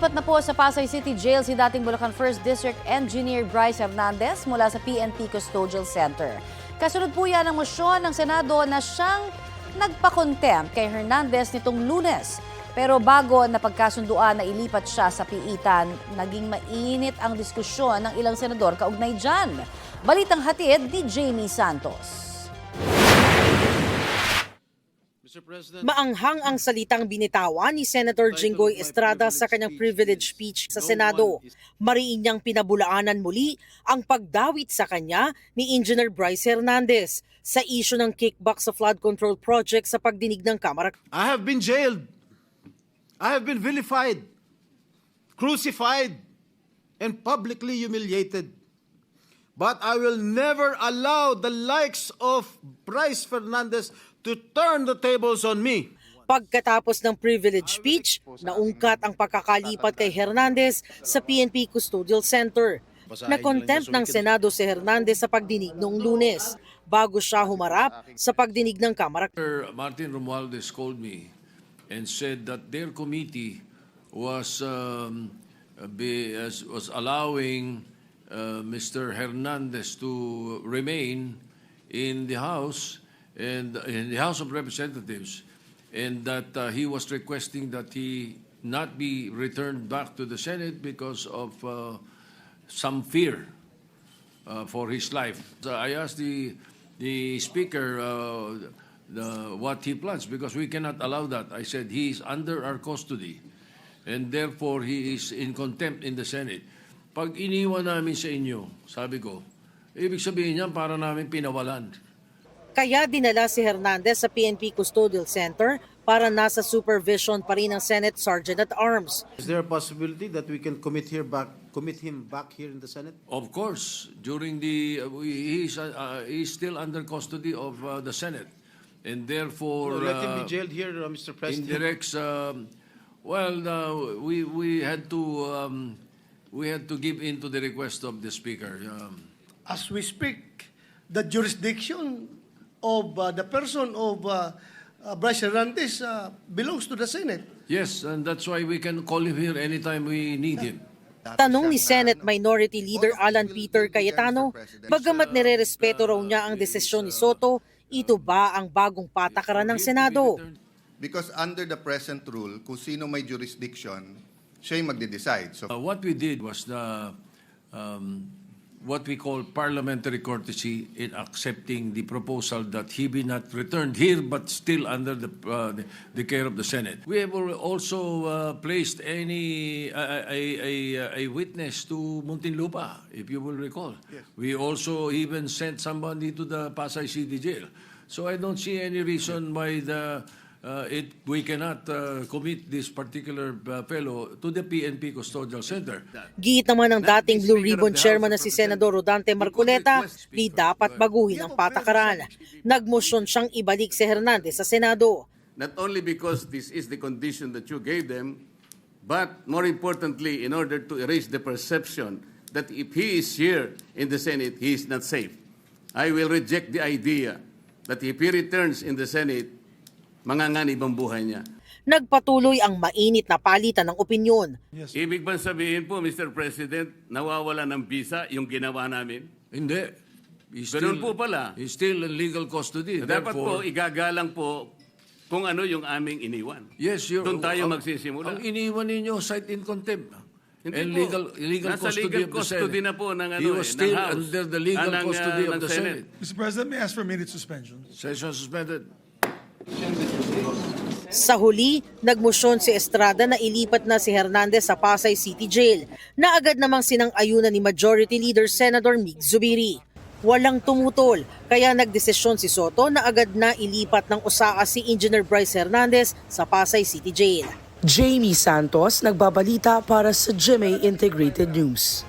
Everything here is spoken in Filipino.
Nailipat na po sa Pasay City Jail si dating Bulacan 1st District Engineer Bryce Hernandez mula sa PNP Custodial Center. Kasunod po yan ang mosyon ng Senado na siyang nagpa-contempt kay Hernandez nitong Lunes. Pero bago napagkasunduan na ilipat siya sa piitan, naging mainit ang diskusyon ng ilang senador kaugnay dyan. Balitang hatid ni Jamie Santos. Maanghang ang salitang binitawan ni Senator Jinggoy Estrada sa kanyang privilege speech sa Senado. Mariin niyang pinabulaanan muli ang pagdawit sa kanya ni Engineer Bryce Hernandez sa isyu ng kickback sa flood control project sa pagdinig ng Kamara. I have been jailed. I have been vilified, crucified, and publicly humiliated. But I will never allow the likes of Bryce Hernandez to turn the tables on me. Pagkatapos ng privilege speech, naungkat ang pagkakalipat kay Hernandez sa PNP Custodial Center. Nakontempt ng Senado si Hernandez sa pagdinig noong Lunes bago siya humarap sa pagdinig ng Kamara. Martin Romualdez called me and said that their committee was allowing Mr. Hernandez to remain in the House and in the House of Representatives, and that he was requesting that he not be returned back to the Senate because of some fear for his life. So I asked the Speaker what he plans, because we cannot allow that. I said he is under our custody and therefore he is in contempt in the Senate. Pag iniwan namin sa inyo, sabi ko, ibig sabihin niyan para namin pinawalan. Kaya dinala si Hernandez sa PNP Custodial Center para nasa supervision pa rin ng Senate Sergeant at Arms. Is there a possibility that we can commit him back here in the Senate? Of course, during he's still under custody of the Senate, and therefore No, let him be jailed here, Mr. President. indirects. We had to give in to the request of the Speaker. As we speak, the jurisdiction of the person of Bryce Hernandez belongs to the Senate. Yes, and that's why we can call him here anytime we need him. Tanong ni Senate Minority Leader Alan Peter Cayetano, bagamat nirerespeto raw niya ang desisyon ni Soto, ito ba ang bagong patakaran ng Senado? Because under the present rule, kung sino may jurisdiction, siya yung magde-decide. So, What we did was what we call parliamentary courtesy in accepting the proposal that he be not returned here but still under the care of the Senate. We have also placed a witness to Muntinlupa, if you will recall. Yes. We also even sent somebody to the Pasay City Jail. So I don't see any reason why we cannot commit this particular fellow to the PNP Custodial Center. Giit naman ng dating Blue Ribbon Chairman na si Senador Rodante Marcoleta, di dapat baguhin ang patakaran. Nagmosyon siyang ibalik si Hernandez sa Senado. Not only because this is the condition that you gave them, but more importantly, in order to erase the perception that if he is here in the Senate, he is not safe. I will reject the idea that if he returns in the Senate, manganganib ang buhay niya. Nagpatuloy ang mainit na palitan ng opinyon. Yes. Ibig bang sabihin po, Mr. President, nawawala ng visa yung ginawa namin? Hindi. Ganun po pala. He's still in legal custody. Dapat po, igagalang po kung ano yung aming iniwan. Yes, doon tayo magsisimula. Ang iniwan ninyo, cite in contempt. Hindi and po. legal Nasa custody legal of the custody Senate. na po ng He was still under the legal custody of the Senate. Mr. President, may I ask for a minute suspension? Session suspended. Sa huli, nagmosyon si Estrada na ilipat na si Hernandez sa Pasay City Jail na agad namang sinang-ayunan ni Majority Leader Senator Mig Zubiri. Walang tumutol, kaya nagdesisyon si Soto na agad na ilipat ng USAA si Engineer Bryce Hernandez sa Pasay City Jail. Jamie Santos, nagbabalita para sa GMA Integrated News.